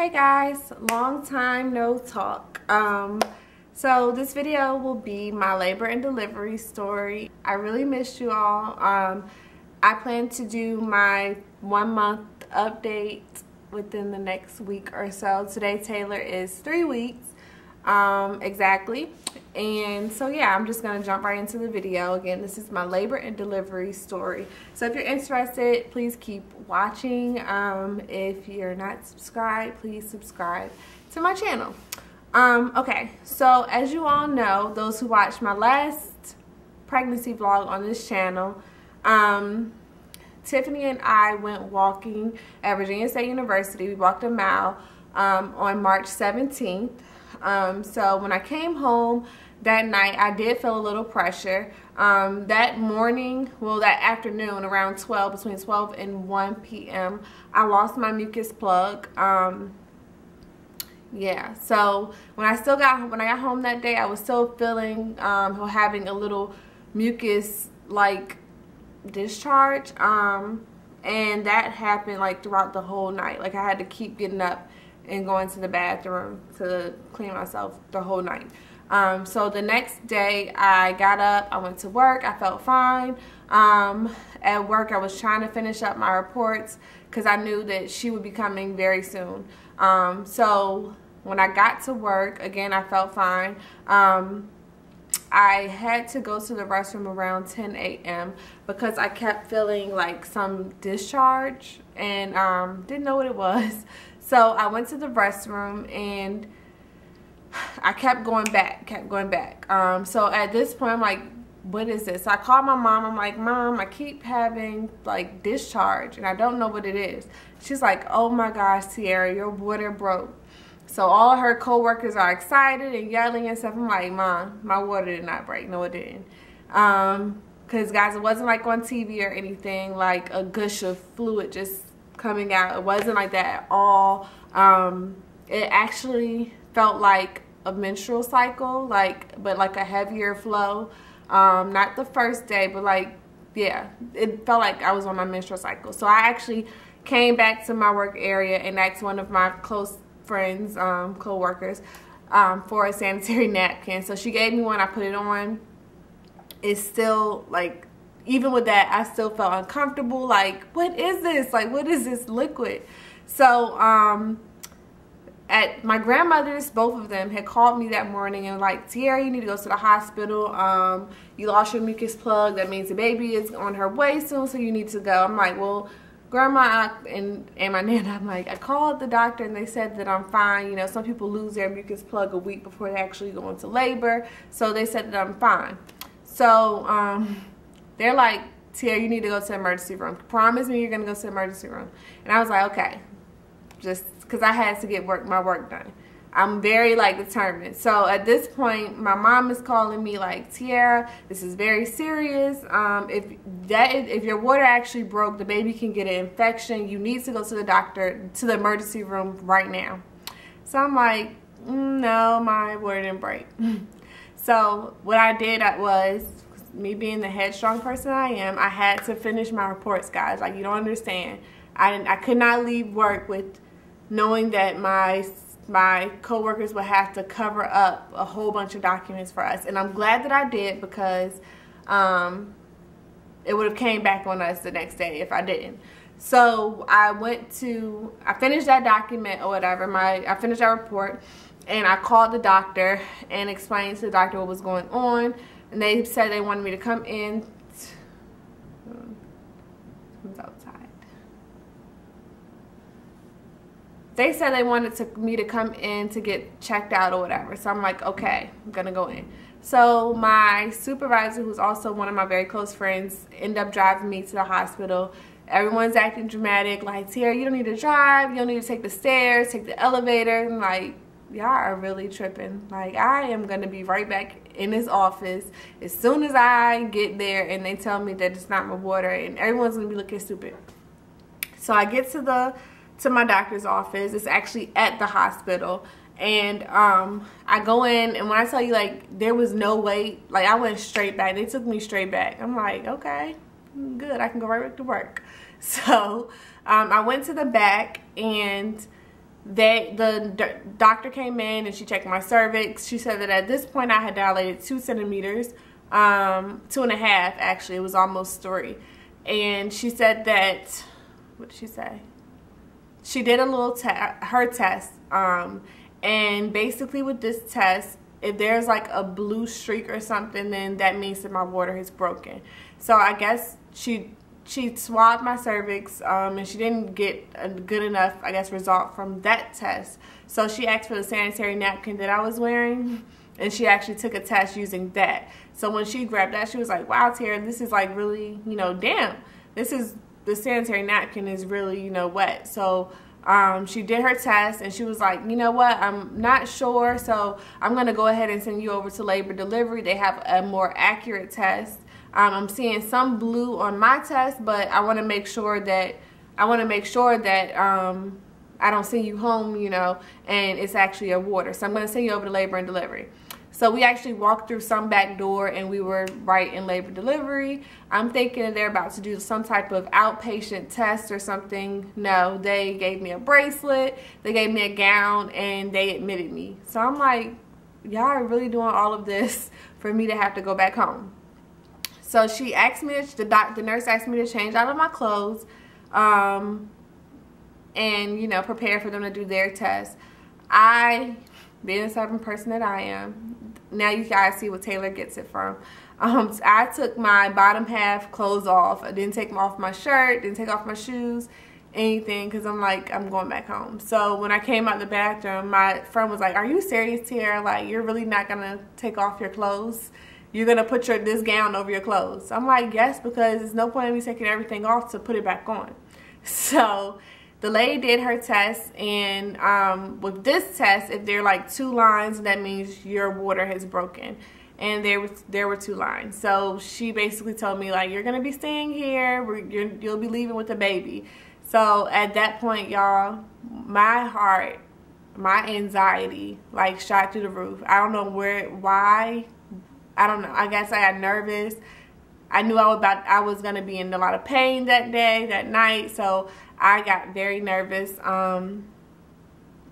Hey guys, long time no talk. So this video will be my labor and delivery story. I really missed you all. I plan to do my 1 month update within the next week or so. Today Taylor is 3 weeks exactly, and so yeah, I'm just gonna jump right into the video. Again, this is my labor and delivery story, so if you're interested, please keep watching. If you're not subscribed, please subscribe to my channel. Okay, so as you all know, those who watched my last pregnancy vlog on this channel, Tiffany and I went walking at Virginia State University. We walked a mile on March 17th. So when I came home that night, I did feel a little pressure. That morning, well, that afternoon, around 12, between 12 and 1 p.m., I lost my mucus plug. Yeah, so when I got home that day, I was still feeling having a little mucus like discharge, and that happened like throughout the whole night. Like I had to keep getting up and going to the bathroom to clean myself the whole night. So the next day I got up, I went to work, I felt fine. At work I was trying to finish up my reports because I knew that she would be coming very soon. So when I got to work, again, I felt fine. I had to go to the restroom around 10 a.m. because I kept feeling like some discharge and didn't know what it was. So I went to the restroom and I kept going back. So at this point, I'm like, what is this? So I called my mom. I'm like, Mom, I keep having like discharge and I don't know what it is. She's like, oh my gosh, Tiara, your water broke. So all her co-workers are excited and yelling and stuff. I'm like, Mom, my water did not break. No, it didn't. Because guys, it wasn't like on TV or anything, like a gush of fluid just coming out. It wasn't like that at all. It actually felt like a menstrual cycle, but like a heavier flow. Not the first day, but like, yeah, it felt like I was on my menstrual cycle. So I actually came back to my work area and asked one of my close friends, co-workers, for a sanitary napkin. So she gave me one, I put it on. It's still like, even with that, I still felt uncomfortable. Like, what is this? Like, what is this liquid? So at my grandmother's, both of them had called me that morning and like, Tiara, you need to go to the hospital. You lost your mucus plug. That means the baby is on her way soon, so you need to go. I'm like, well, Grandma and my nana, I'm like, I called the doctor and they said that I'm fine. You know, some people lose their mucus plug a week before they actually go into labor. So they said that I'm fine. So they're like, Tia, you need to go to the emergency room. Promise me you're going to go to the emergency room. And I was like, okay. Just because I had to get my work done. I'm very like determined. So at this point, my mom is calling me like, Tiara, this is very serious. If your water actually broke, the baby can get an infection. You need to go to the doctor, to the emergency room right now. So I'm like, no, my water didn't break. So what I did was, me being the headstrong person I am, I had to finish my reports, guys. Like, you don't understand. I could not leave work with knowing that my co-workers would have to cover up a whole bunch of documents for us. And I'm glad that I did, because it would have came back on us the next day if I didn't. So I finished that document or whatever, I finished that report, and I called the doctor and explained to the doctor what was going on. And they said they wanted me to come in. Who's outside? They said they wanted me to come in to get checked out or whatever. So I'm like, okay, I'm gonna go in. So my supervisor, who's also one of my very close friends, ended up driving me to the hospital. Everyone's acting dramatic, like, Tiara, you don't need to drive, you don't need to take the stairs, take the elevator. I'm like, y'all are really tripping. Like, I am gonna be right back in this office as soon as I get there and they tell me that it's not my water, and everyone's gonna be looking stupid. So I get to my doctor's office. It's actually at the hospital, and I go in, and when I tell you, like, there was no wait, like, I went straight back. They took me straight back. I'm like, okay, good, I can go right back to work. So I went to the back, and the doctor came in and she checked my cervix. She said that at this point I had dilated 2 centimeters, 2.5 actually. It was almost 3. And she said that, what did she say? She did a little her test, and basically with this test, if there's like a blue streak or something, then that means that my water is broken. So I guess she swabbed my cervix, and she didn't get a good enough, I guess, result from that test. So she asked for the sanitary napkin that I was wearing, and she actually took a test using that. So when she grabbed that, she was like, wow, Tara, this is like really, you know, damn, the sanitary napkin is really, you know, wet. So she did her test, and she was like, you know what, I'm not sure, so I'm going to go ahead and send you over to labor delivery. They have a more accurate test. I'm seeing some blue on my test, but I want to make sure that I don't send you home, you know, and it's actually a water. So I'm going to send you over to labor and delivery. So we actually walked through some back door, and we were right in labor delivery. I'm thinking that they're about to do some type of outpatient test or something. No, they gave me a bracelet, they gave me a gown, and they admitted me. So I'm like, y'all are really doing all of this for me to have to go back home. So she asked me, the nurse asked me to change out of my clothes, and, you know, prepare for them to do their test. Being the stubborn person that I am, now you guys see what Taylor gets it from. I took my bottom half clothes off. I didn't take off my shirt, didn't take off my shoes, anything, because I'm like, I'm going back home. So when I came out the bathroom, my friend was like, are you serious, Tara? Like, you're really not going to take off your clothes? You're going to put this gown over your clothes? I'm like, yes, because there's no point in me taking everything off to put it back on. So the lady did her test, and with this test, if there are like 2 lines, that means your water has broken. And there were 2 lines. So she basically told me, like, you're gonna be staying here. You'll be leaving with the baby. So at that point, y'all, my heart, my anxiety, like, shot through the roof. I don't know why. I don't know. I guess I got nervous. I knew I was gonna be in a lot of pain that night. So I got very nervous.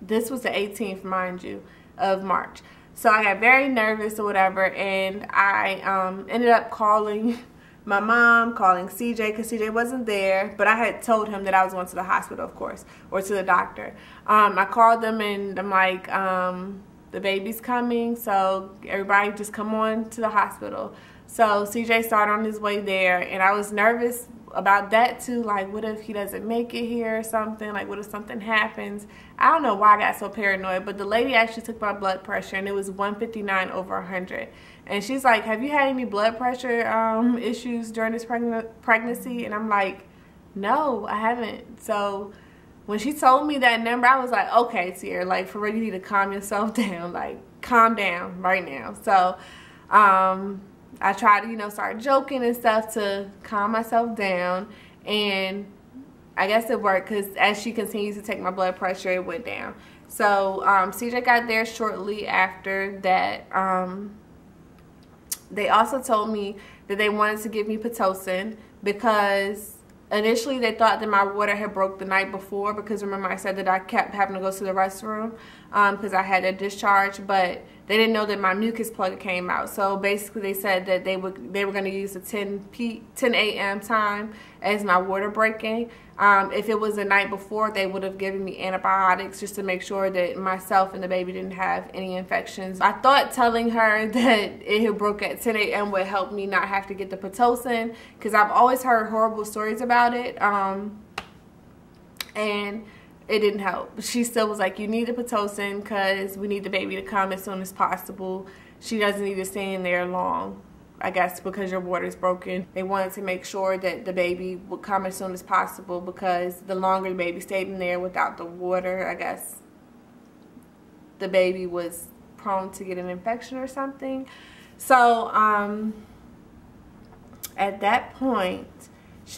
This was the 18th, mind you, of March. So I got very nervous or whatever, and I ended up calling my mom, calling CJ, because CJ wasn't there, but I had told him that I was going to the hospital, of course, or to the doctor. I called them, and I'm like, the baby's coming, so everybody just come on to the hospital. So CJ started on his way there, and I was nervous about that too. Like, what if he doesn't make it here or something? Like, what if something happens? I don't know why I got so paranoid, but the lady actually took my blood pressure, and it was 159/100. And she's like, have you had any blood pressure issues during this pregnancy? And I'm like, no, I haven't. So when she told me that number, I was like, okay, Tierra, like, for real, you need to calm yourself down. Like, calm down right now. So I tried to, you know, start joking and stuff to calm myself down, and I guess it worked, because as she continued to take my blood pressure, it went down. So CJ got there shortly after that. They also told me that they wanted to give me Pitocin, because initially they thought that my water had broke the night before, because remember I said that I kept having to go to the restroom because I had a discharge, but they didn't know that my mucus plug came out. So basically they said that they were going to use the 10 a.m. time as my water breaking. If it was the night before, they would have given me antibiotics just to make sure that myself and the baby didn't have any infections. I thought telling her that it had broke at 10 a.m. would help me not have to get the Pitocin, because I've always heard horrible stories about it, and it didn't help. She still was like, you need the Pitocin because we need the baby to come as soon as possible. She doesn't need to stay in there long, I guess, because your water is broken. They wanted to make sure that the baby would come as soon as possible, because the longer the baby stayed in there without the water, I guess the baby was prone to get an infection or something. So at that point,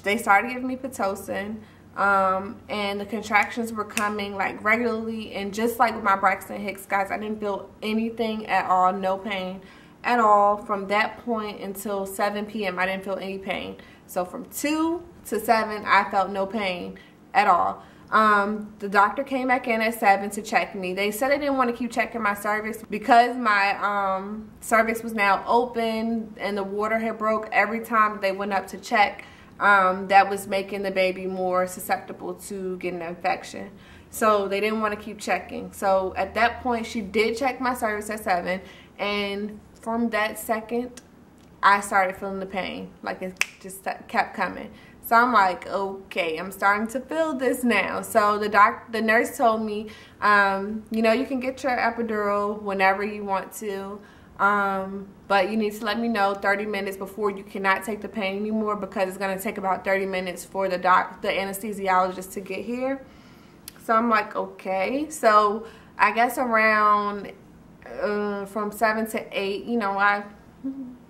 they started giving me Pitocin. And the contractions were coming like regularly, and just like with my Braxton Hicks, guys, I didn't feel anything at all, no pain at all from that point until 7 p.m. I didn't feel any pain. So from 2 to 7 I felt no pain at all. The doctor came back in at 7 to check me. They said they didn't want to keep checking my cervix because my cervix was now open and the water had broke every time they went up to check. That was making the baby more susceptible to getting an infection. So they didn't want to keep checking. So at that point, she did check my cervix at 7. And from that second, I started feeling the pain. Like it just kept coming. So I'm like, okay, I'm starting to feel this now. So the nurse told me, you know, you can get your epidural whenever you want to. But you need to let me know 30 minutes before. You cannot take the pain anymore because it's going to take about 30 minutes for the anesthesiologist to get here. So I'm like, okay. So I guess around from 7 to 8, you know, I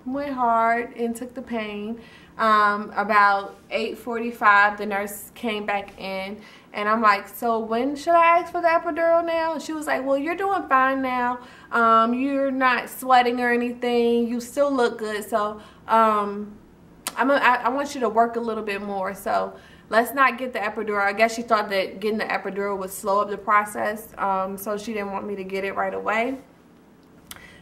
went hard and took the pain. About 8:45, the nurse came back in, and I'm like, so when should I ask for the epidural now? And she was like, well, you're doing fine now. You're not sweating or anything. You still look good. So I want you to work a little bit more. So let's not get the epidural. I guess she thought that getting the epidural would slow up the process. So she didn't want me to get it right away.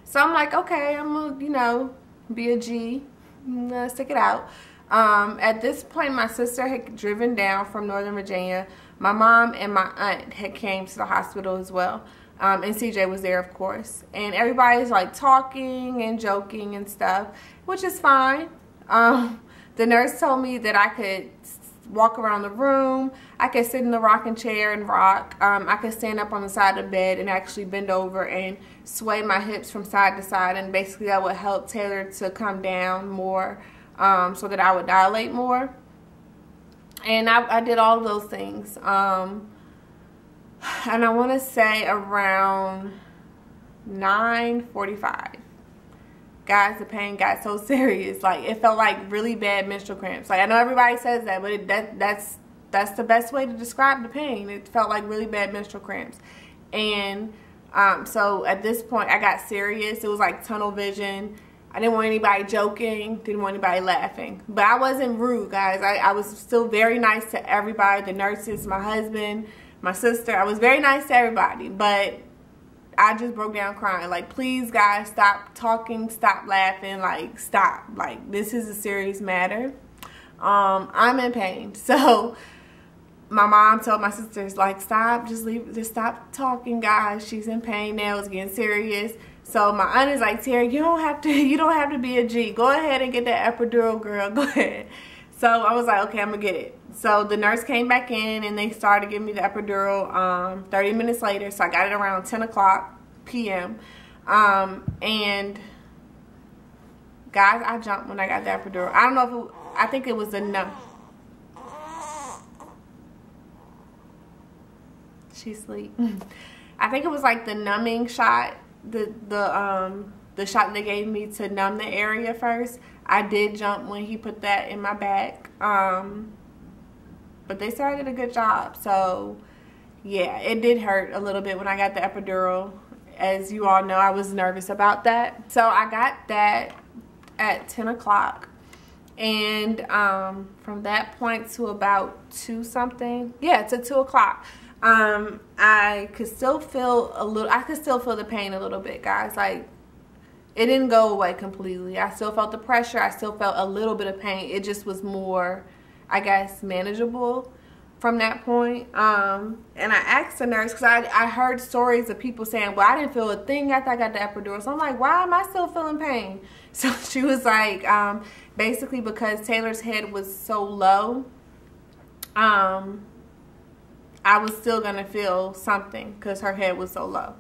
So I'm like, okay, I'm gonna, you know, be a G. I'm gonna stick it out. At this point, my sister had driven down from Northern Virginia. My mom and my aunt had came to the hospital as well. And CJ was there, of course. And everybody's like talking and joking and stuff, which is fine. The nurse told me that I could walk around the room. I could sit in the rocking chair and rock. I could stand up on the side of the bed and actually bend over and sway my hips from side to side, and basically that would help Taylor to come down more, so that I would dilate more. And I did all of those things. And I want to say around 9:45. Guys, the pain got so serious. Like, it felt like really bad menstrual cramps. Like, I know everybody says that, but that's the best way to describe the pain. It felt like really bad menstrual cramps. And so at this point, I got serious. It was like tunnel vision. I didn't want anybody joking. Didn't want anybody laughing. But I wasn't rude, guys. I was still very nice to everybody. The nurses, my husband, my sister. I was very nice to everybody. But I just broke down crying. Like, please, guys, stop talking, stop laughing, like, stop. Like, this is a serious matter. I'm in pain. So my mom told my sisters, like, stop, just stop talking, guys. She's in pain now. It's getting serious. So my aunt is like, Terry, you don't have to be a G. Go ahead and get that epidural, girl. Go ahead. So I was like, okay, I'm gonna get it. So the nurse came back in and they started giving me the epidural 30 minutes later. So I got it around 10 o'clock p.m. And guys, I jumped when I got the epidural. I don't know if I think it was the numb. She sleep. I think it was like the numbing shot, the shot they gave me to numb the area first. I did jump when he put that in my back. But they said I did a good job. So yeah, it did hurt a little bit when I got the epidural. As you all know, I was nervous about that. So I got that at 10 o'clock. And from that point to about 2 something, yeah, to 2 o'clock, I could still feel the pain a little bit, guys. Like, it didn't go away completely. I still felt the pressure. I still felt a little bit of pain. It just was more, I guess, manageable from that point. And I asked the nurse, because I heard stories of people saying, well, I didn't feel a thing after I got the epidural. So I'm like, why am I still feeling pain? So she was like, basically because Taylor's head was so low, I was still going to feel something because her head was so low.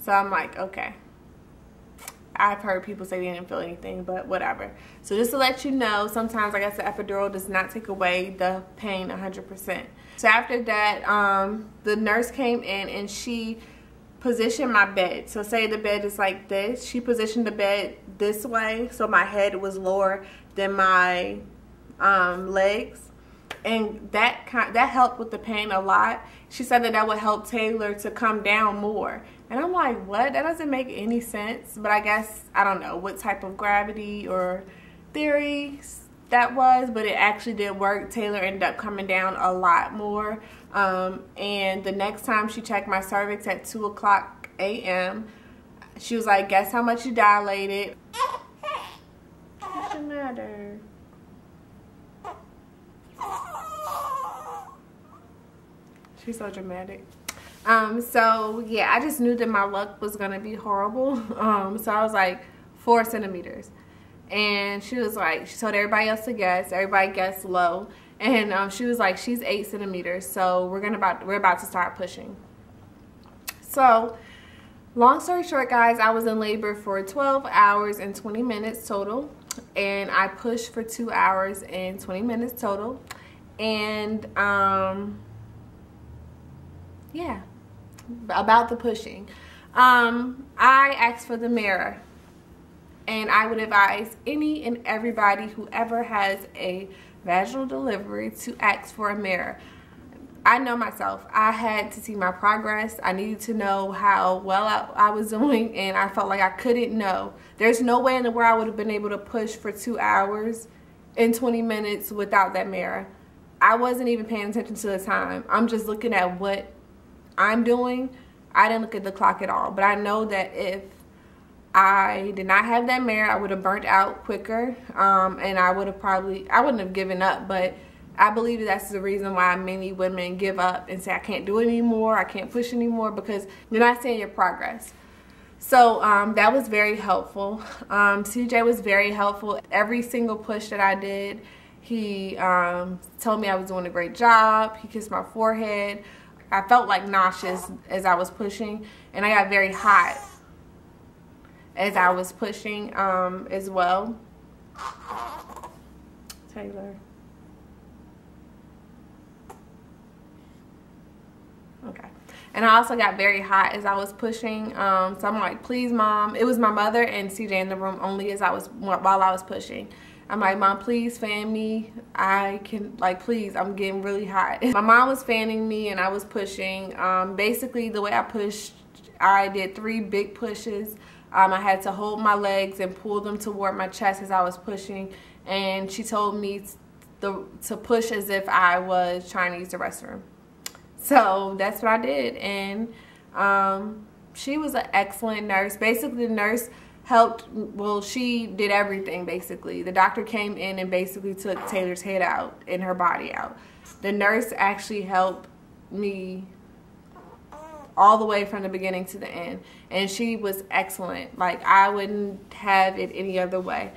So I'm like, okay. I've heard people say they didn't feel anything, but whatever. So just to let you know, sometimes I guess the epidural does not take away the pain 100%. So after that, the nurse came in and she positioned my bed. So say the bed is like this. She positioned the bed this way, so my head was lower than my legs. And that helped with the pain a lot. She said that would help Taylor to come down more. And I'm like, what? That doesn't make any sense. But I guess, I don't know what type of gravity or theory that was, but it actually did work. Taylor ended up coming down a lot more. And the next time she checked my cervix at 2:00 a.m., she was like, guess how much you dilated? What's the matter? She's so dramatic. So yeah, I just knew that my luck was gonna be horrible. So I was like 4 centimeters, and she was like, she told everybody else to guess. Everybody guessed low, and she was like, she's 8 centimeters. So we're about to start pushing. So long story short, guys, I was in labor for 12 hours and 20 minutes total, and I pushed for 2 hours and 20 minutes total, and yeah, about the pushing. I asked for the mirror, and I would advise any and everybody who ever has a vaginal delivery to ask for a mirror. I know myself. I had to see my progress. I needed to know how well I was doing, and I felt like I couldn't know. There's no way in the world I would have been able to push for 2 hours and 20 minutes without that mirror. I wasn't even paying attention to the time. I'm just looking at what I'm doing. I didn't look at the clock at all. But I know that if I did not have that mirror, I would have burnt out quicker, and I wouldn't have given up. But I believe that's the reason why many women give up and say, I can't do it anymore, I can't push anymore, because you're not seeing your progress. So that was very helpful. CJ was very helpful. Every single push that I did, he told me I was doing a great job. He kissed my forehead. I felt like nauseous as I was pushing, and I got very hot as I was pushing as well. Taylor. Okay. And I also got very hot as I was pushing. So I'm like, please, Mom. It was my mother and CJ in the room only while I was pushing. I'm like, Mom, please fan me. I can, like, please, I'm getting really hot. My mom was fanning me and I was pushing. Basically, the way I pushed, I did 3 big pushes. I had to hold my legs and pull them toward my chest as I was pushing. And she told me to push as if I was trying to use the restroom. So that's what I did. And she was an excellent nurse. Basically, the nurse helped, well, she did everything basically. The doctor came in and basically took Taylor's head out and her body out. The nurse actually helped me all the way from the beginning to the end, and she was excellent. Like, I wouldn't have it any other way.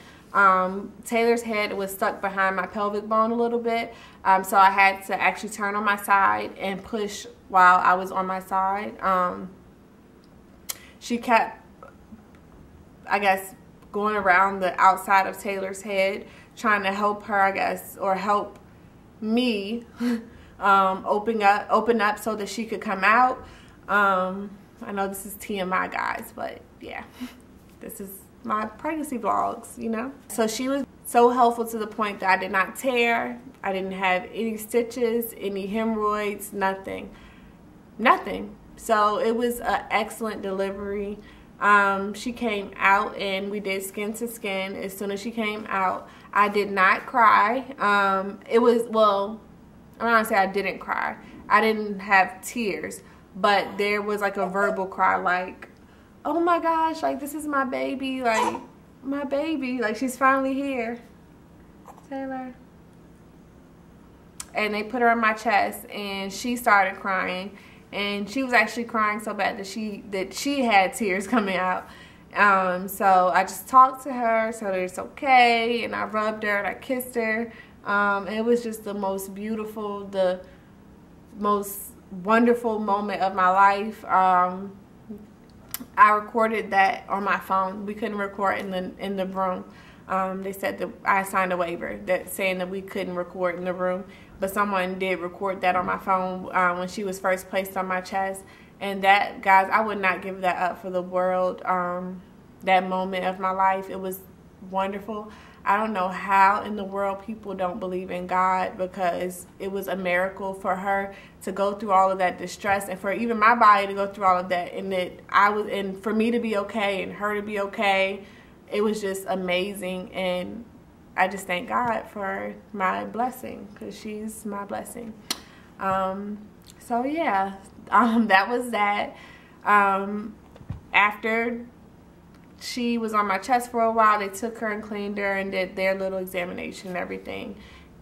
Taylor's head was stuck behind my pelvic bone a little bit, so I had to actually turn on my side and push while I was on my side. She kept, I guess, going around the outside of Taylor's head, trying to help her, I guess, or help me open up so that she could come out. I know this is TMI, guys, but yeah, this is my pregnancy vlogs, you know. So she was so helpful to the point that I did not tear. I didn't have any stitches, any hemorrhoids, nothing. So it was an excellent delivery. She came out and we did skin to skin. As soon as she came out, I did not cry. It was, well, I'm not gonna say I didn't cry. I didn't have tears, but there was like a verbal cry, like, oh my gosh, like, this is my baby, like, my baby, like, she's finally here. Taylor. And they put her on my chest and she started crying. And she was actually crying so bad that she had tears coming out. So I just talked to her, so that it's okay, and I rubbed her and I kissed her. It was just the most beautiful, the most wonderful moment of my life. I recorded that on my phone. We couldn't record in the room. They said that I signed a waiver saying that we couldn't record in the room, but someone did record that on my phone when she was first placed on my chest. And that, guys, I would not give that up for the world. That moment of my life, it was wonderful. I don't know how in the world people don't believe in God, because it was a miracle for her to go through all of that distress, and for even my body to go through all of that, and for me to be okay and her to be okay. It was just amazing. And I just thank God for my blessing, because she's my blessing. So yeah, that was that. After she was on my chest for a while, they took her and cleaned her and did their little examination and everything.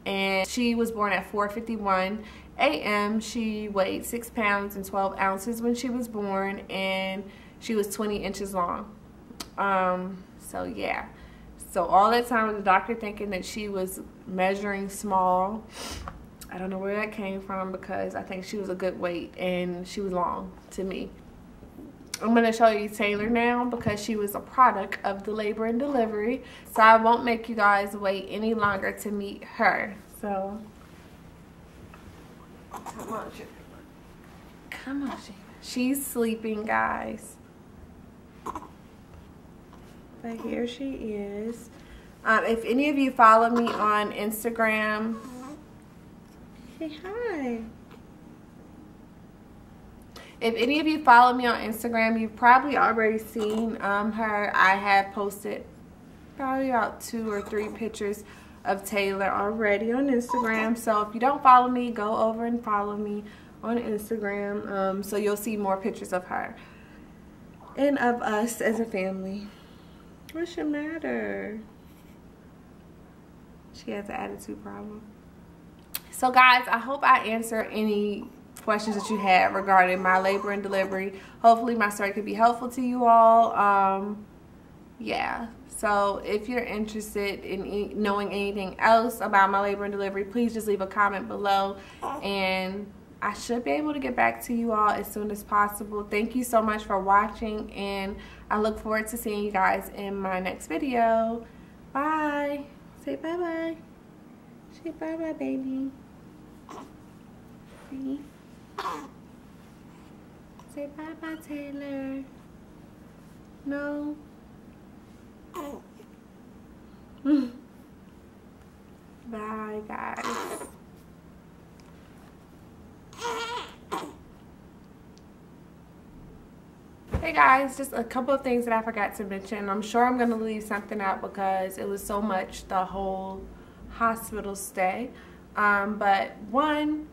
And she was born at 4:51 a.m. She weighed 6 pounds and 12 ounces when she was born, and she was 20 inches long. So yeah. So all that time with the doctor thinking that she was measuring small. I don't know where that came from, because I think she was a good weight and she was long to me. I'm going to show you Taylor now, because she was a product of the labor and delivery. So I won't make you guys wait any longer to meet her. So, come on, Sheila. Come on, Sheila. She's sleeping, guys. But here she is. If any of you follow me on Instagram, say hi. If any of you follow me on Instagram, you've probably already seen her. I have posted probably about 2 or 3 pictures of Taylor already on Instagram. So if you don't follow me, go over and follow me on Instagram. So you'll see more pictures of her and of us as a family. What's the matter? She has an attitude problem. So guys, I hope I answer any questions that you had regarding my labor and delivery. Hopefully my story could be helpful to you all. Yeah, so if you're interested in knowing anything else about my labor and delivery, please just leave a comment below, and I should be able to get back to you all as soon as possible. Thank you so much for watching, and I look forward to seeing you guys in my next video. Bye. Say bye-bye. Say bye-bye, baby. See? Say bye-bye, Taylor. No? Bye, guys. Hey guys, just a couple of things that I forgot to mention. I'm sure I'm going to leave something out because it was so much the whole hospital stay. But one,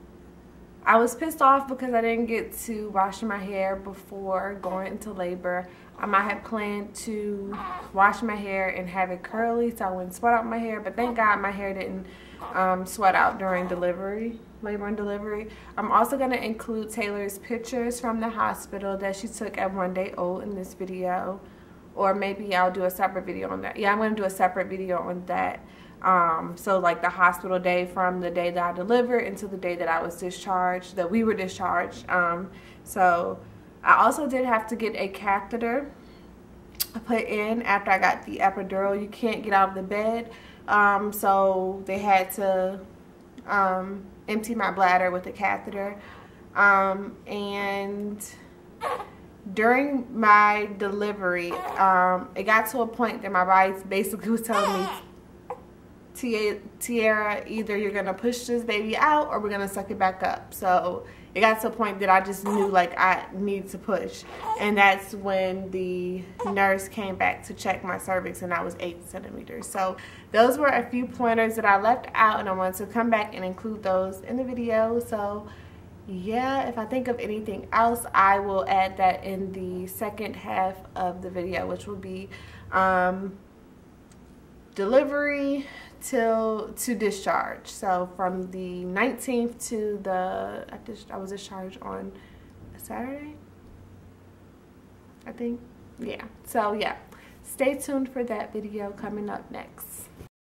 I was pissed off because I didn't get to wash my hair before going into labor. I had planned to wash my hair and have it curly so I wouldn't sweat out my hair, but thank God my hair didn't sweat out during delivery, labor and delivery. I'm also going to include Taylor's pictures from the hospital that she took at 1 day old in this video, or maybe I'll do a separate video on that. Yeah, I'm going to do a separate video on that. So like the hospital day from the day that I delivered until the day that I was discharged, that we were discharged. So I also did have to get a catheter put in after I got the epidural. You can't get out of the bed. So they had to empty my bladder with a catheter. And during my delivery, it got to a point that my body basically was telling me, Tiara, either you're going to push this baby out or we're going to suck it back up. So it got to a point that I just knew like I need to push. And that's when the nurse came back to check my cervix, and that was 8 centimeters. So those were a few pointers that I left out, and I wanted to come back and include those in the video. So yeah, if I think of anything else, I will add that in the second half of the video, which will be delivery to discharge. So from the 19th to the, I was discharged on a Saturday, I think. Yeah, so yeah, stay tuned for that video coming up next.